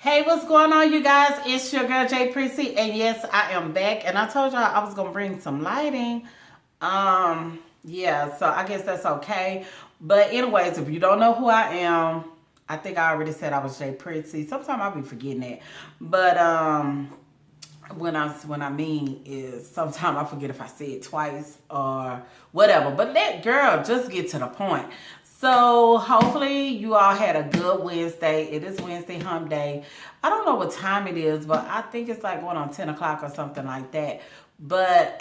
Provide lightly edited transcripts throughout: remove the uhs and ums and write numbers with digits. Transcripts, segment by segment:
Hey, what's going on, you guys? It's your girl Jay Prissy, and yes, I am back. And I told y'all I was gonna bring some lighting. Yeah, so I guess that's okay. But anyways, if you don't know who I am, I think I already said I was Jay Prissy. Sometimes I'll be forgetting that. But when I mean is sometimes I forget if I say it twice or whatever. But that girl, just get to the point. So hopefully you all had a good Wednesday. It is Wednesday hump day. I don't know what time it is, but I think it's like going on 10 o'clock or something like that. But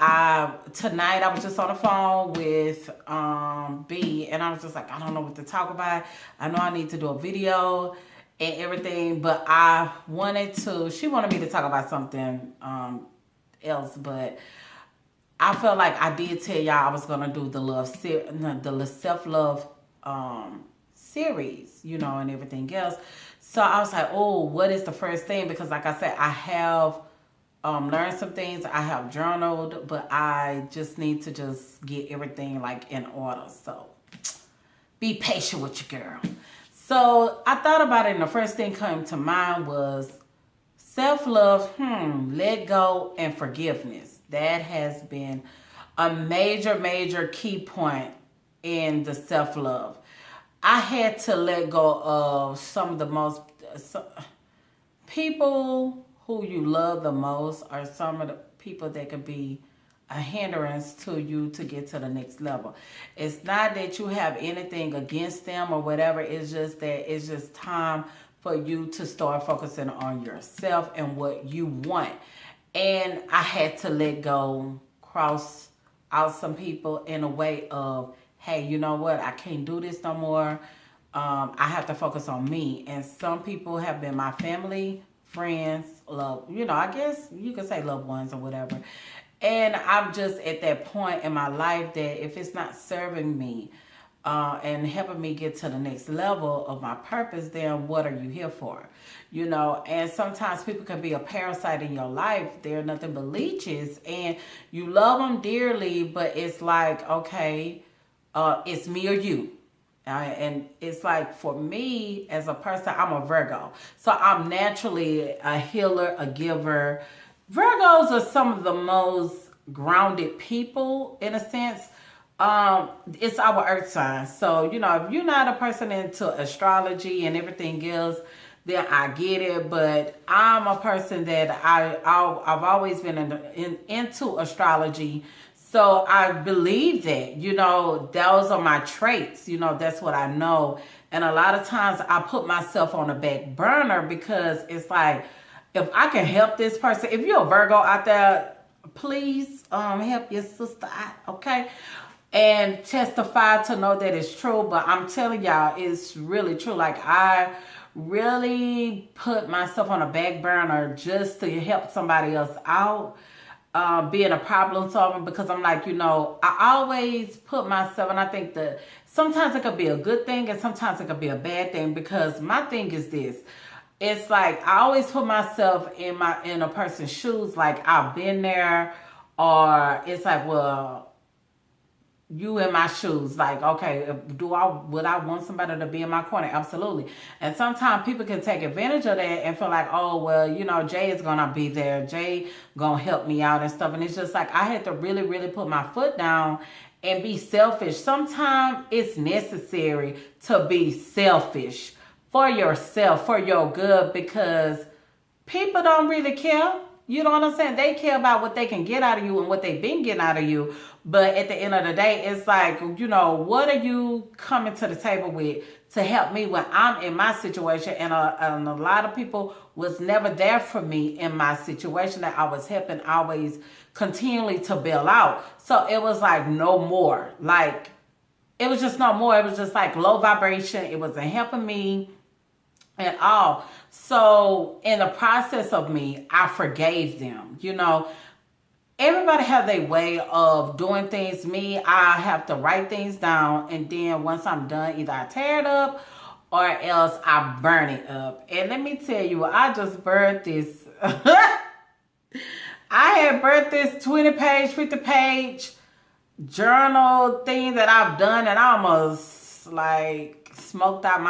tonight I was just on the phone with B, and I was just like, I don't know what to talk about. I know I need to do a video and everything, but she wanted me to talk about something else, but I felt like I did tell y'all I was gonna do the self-love series, and everything else. So I was like, oh, what is the first thing? Because like I said, I have learned some things. I have journaled, but I just need to just get everything like in order. So be patient with your girl. So I thought about it, and the first thing came to mind was self-love, let go, and forgiveness. That has been a major, major key point in the self-love. I had to let go of some of the most people who you love the most, are some of the people that could be a hindrance to you to get to the next level. It's not that you have anything against them or whatever. It's just that it's just time for you to start focusing on yourself and what you want. And I had to let go, cross out some people in a way of, hey, you know what? I can't do this no more. I have to focus on me. And some people have been my family, friends, love, I guess you could say loved ones or whatever. And I'm just at that point in my life that if it's not serving me and helping me get to the next level of my purpose, then what are you here for? And sometimes people can be a parasite in your life. They're nothing but leeches, and you love them dearly, but it's like, okay, it's me or you. And it's like, for me as a person, I'm a Virgo. So I'm naturally a healer, a giver. Virgos are some of the most grounded people in a sense. It's our earth sign. So, if you're not a person into astrology and everything else, then I get it. But I'm a person that I've always been into astrology. So I believe that, those are my traits. That's what I know. And a lot of times I put myself on a back burner because it's like, if I can help this person, if you're a Virgo out there, please help your sister out, okay? And testify to know that it's true. But I'm telling y'all, it's really true. Like, I really put myself on a back burner just to help somebody else out. Being a problem solver, because I'm like, I always put myself, and I think that sometimes it could be a good thing and sometimes it could be a bad thing, because my thing is this. It's like I always put myself in a person's shoes, like I've been there, or it's like, well, you in my shoes, like, okay, would I want somebody to be in my corner? Absolutely. And sometimes people can take advantage of that and feel like, oh, well, Jay is gonna be there, Jay gonna help me out and stuff. And it's just like, I had to really, really put my foot down and be selfish. Sometimes it's necessary to be selfish for yourself, for your good, because people don't really care. You know what I'm saying? They care about what they can get out of you and what they've been getting out of you. But at the end of the day, it's like, what are you coming to the table with to help me when I'm in my situation? And a lot of people was never there for me in my situation that I was helping always continually to bail out. So it was like no more. Like, it was just no more. It was just like low vibration. It wasn't helping me at all. So in the process of me, I forgave them. Everybody have their way of doing things. Me, I have to write things down, and then once I'm done, either I tear it up or else I burn it up. And let me tell you, I just burned this. I had burnt this 20-page, 50-page journal thing that I've done, and I almost like I smoked out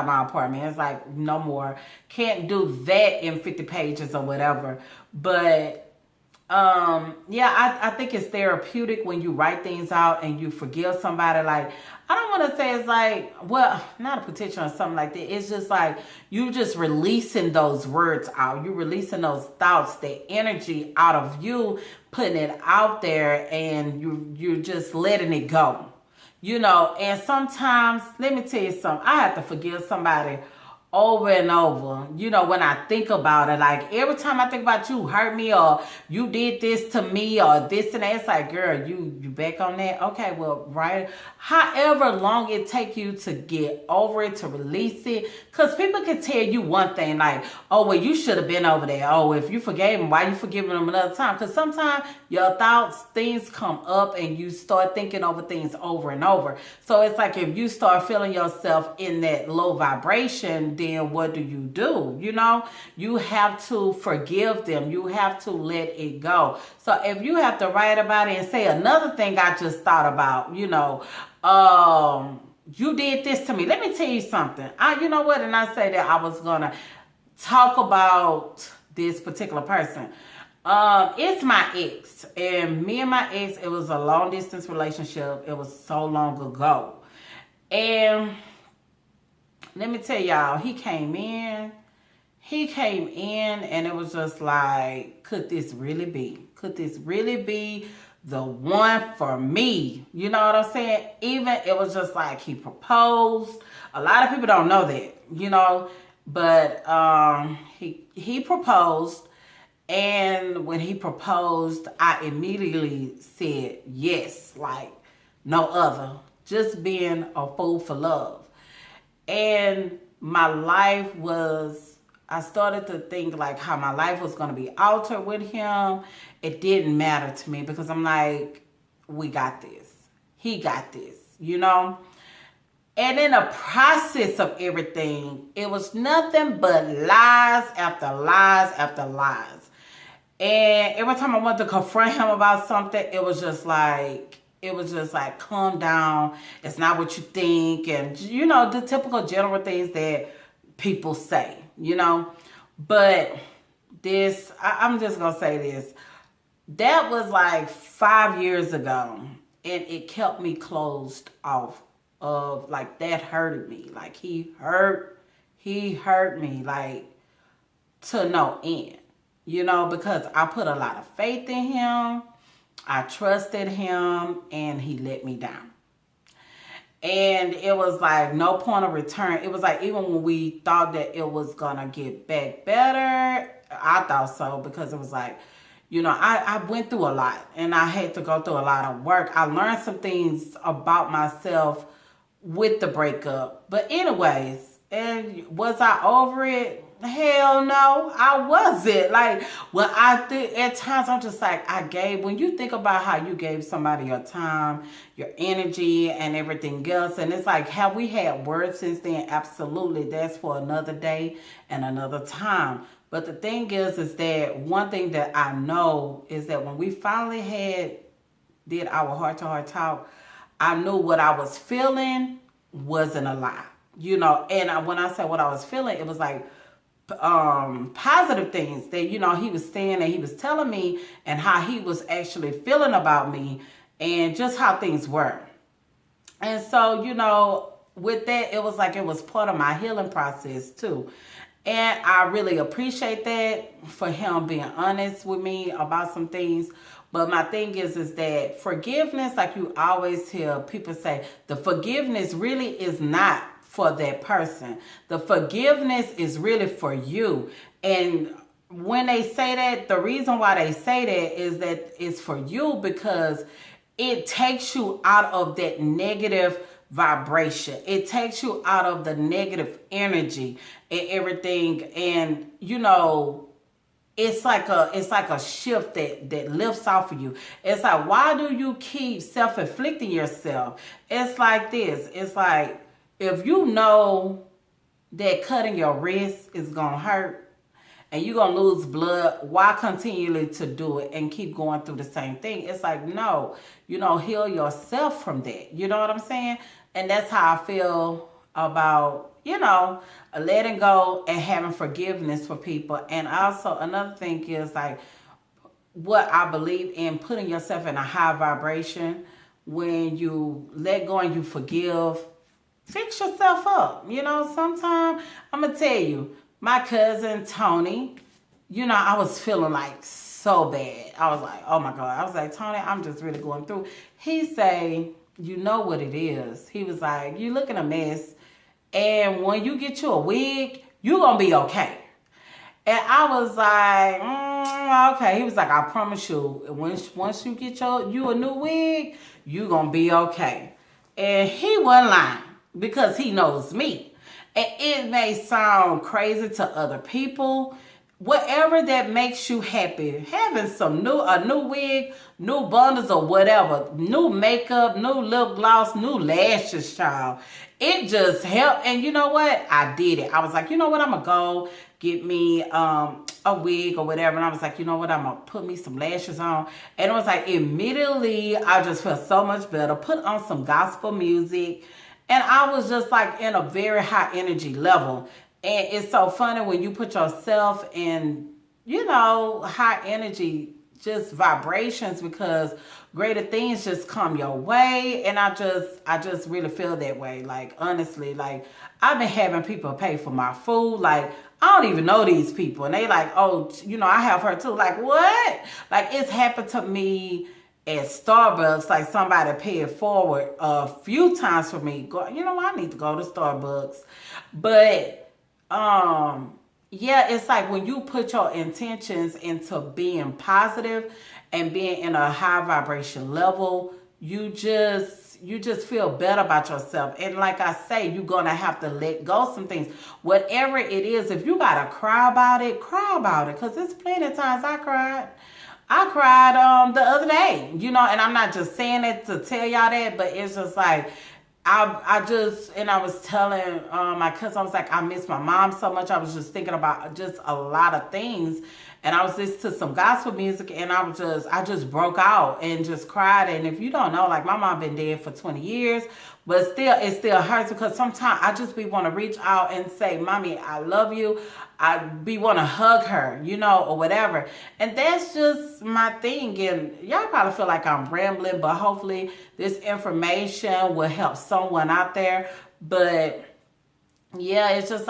my apartment. It's like no more. Can't do that in 50 pages or whatever. But yeah, I think it's therapeutic when you write things out and you forgive somebody. Like, I don't want to say it's like, well, not a petition or something like that. It's just like you just releasing those words out. You releasing those thoughts, the energy out of you, putting it out there, and you're just letting it go. And sometimes, let me tell you something, I have to forgive somebody over and over. When I think about it, like every time I think about you hurt me or you did this to me or this and that, it's like, girl, you back on that? Okay, well, right. However long it take you to get over it, to release it, because people can tell you one thing like, oh, well, you should have been over there. Oh, if you forgave him, why you forgiving him another time? Because sometimes your thoughts, things come up and you start thinking over things over and over. So it's like if you start feeling yourself in that low vibration, then what do? You have to forgive them. You have to let it go. So if you have to write about it and say another thing I just thought about, you did this to me. Let me tell you something. You know what? And I say that I was going to talk about this particular person. It's my ex. And me and my ex, it was a long distance relationship. It was so long ago. And let me tell y'all, he came in and it was just like, could this really be? Could this really be the one for me? You know what I'm saying? Even it was just like he proposed. A lot of people don't know that, but he proposed. And when he proposed, I immediately said yes, like no other. Just being a fool for love. And my life I started to think like how my life was going to be altered with him. It didn't matter to me because I'm like, we got this. He got this, And in the process of everything, it was nothing but lies after lies after lies. And every time I wanted to confront him about something, it was just like, calm down. It's not what you think. And, the typical general things that people say, But this, I'm just going to say this. That was like 5 years ago. And it kept me closed off of, like, that hurted me. Like, he hurt me, like, to no end. Because I put a lot of faith in him. I trusted him and he let me down. And it was like no point of return. It was like even when we thought that it was going to get back better, I thought so because it was like, I went through a lot and I had to go through a lot of work. I learned some things about myself with the breakup. But anyways, and was I over it? Hell no, I wasn't. Like, when I think at times I'm just like, when you think about how you gave somebody your time, your energy and everything else, and it's like, have we had words since then? Absolutely. That's for another day and another time. But the thing is that one thing that I know is that when we finally did our heart-to-heart talk, I knew what I was feeling wasn't a lie. And when I say what I was feeling, it was like, positive things that he was saying and he was telling me and how he was actually feeling about me and just how things were. And so with that, it was like it was part of my healing process too. And I really appreciate that for him being honest with me about some things. But my thing is that forgiveness, like you always hear people say, the forgiveness really is not for that person. The forgiveness is really for you. And when they say that, the reason why they say that is that it's for you because it takes you out of that negative vibration. It takes you out of the negative energy and everything. And it's like a shift that lifts off of you. It's like, why do you keep self-inflicting yourself? It's like this. It's like, if you know that cutting your wrist is going to hurt and you're going to lose blood, why continually to do it and keep going through the same thing? It's like, no, heal yourself from that. You know what I'm saying? And that's how I feel about, letting go and having forgiveness for people. And also another thing is like what I believe in, putting yourself in a high vibration. When you let go and you forgive, fix yourself up. Sometimes I'm going to tell you, my cousin Tony, I was feeling like so bad. I was like, oh my God. I was like, Tony, I'm just really going through. He say, you know what it is. He was like, you looking a mess. And when you get you a wig, you going to be okay. And I was like, okay. He was like, I promise you, once you get you a new wig, you going to be okay. And he wasn't lying because he knows me. And it may sound crazy to other people. Whatever that makes you happy, having a new wig, new bundles or whatever, new makeup, new lip gloss, new lashes, child. It just helped. And you know what? I did it. I was like, you know what? I'm going to go get me a wig or whatever. And I was like, you know what? I'm going to put me some lashes on. And it was like immediately I just felt so much better. Put on some gospel music. And I was just like in a very high energy level. And it's so funny when you put yourself in, high energy, just vibrations, because greater things just come your way. And I just really feel that way. Like, honestly, like I've been having people pay for my food. Like, I don't even know these people. And they like, oh, I have her too. Like, what? Like, it's happened to me at Starbucks. Like, somebody paid forward a few times for me. I need to go to Starbucks. But yeah, it's like when you put your intentions into being positive and being in a high vibration level, you just feel better about yourself. And like I say, you're gonna have to let go some things. Whatever it is, if you gotta cry about it, cry about it. Cause there's plenty of times I cried. I cried the other day, and I'm not just saying it to tell y'all that, but it's just like I was telling my cousin, I was like, I miss my mom so much. I was just thinking about just a lot of things. And I was listening to some gospel music, and I just broke out and just cried. And if you don't know, like, my mom been dead for 20 years, but still, it still hurts because sometimes I just want to reach out and say, Mommy, I love you. I want to hug her, or whatever. And that's just my thing. And y'all probably feel like I'm rambling, but hopefully this information will help someone out there. But yeah, it's just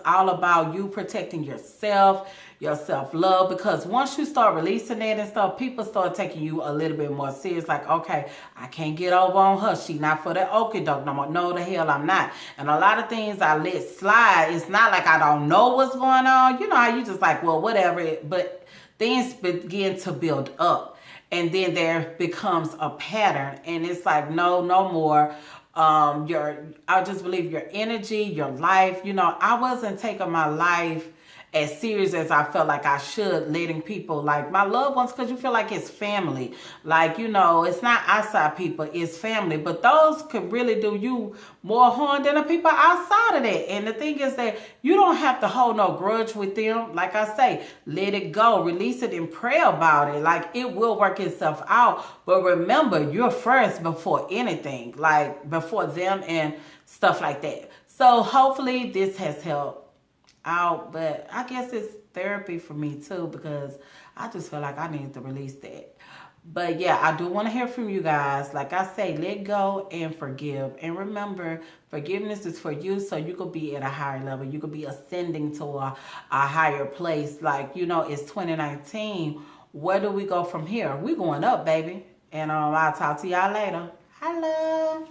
all about you protecting yourself, your self-love, because once you start releasing that and stuff, people start taking you a little bit more serious. Like, okay, I can't get over on her. She not for that okie doke no more. No, the hell I'm not. And a lot of things I let slide. It's not like I don't know what's going on. You know how you just like, well, whatever. But things begin to build up. And then there becomes a pattern. And it's like, no more. I just believe your energy, your life, I wasn't taking my life as serious as I felt like I should, letting people, like my loved ones, because you feel like it's family. Like, it's not outside people, it's family. But those could really do you more harm than the people outside of that. And the thing is that you don't have to hold no grudge with them. Like I say, let it go, release it, and pray about it. Like, it will work itself out. But remember, you're first before anything, like before them and stuff like that. So hopefully this has helped out, but I guess it's therapy for me too, because I just feel like I need to release that. But yeah, I do want to hear from you guys. Like I say, let go and forgive. And remember, forgiveness is for you, so you could be at a higher level. You could be ascending to a higher place. Like, it's 2019. Where do we go from here? We going up, baby. And I'll talk to y'all later. Hello.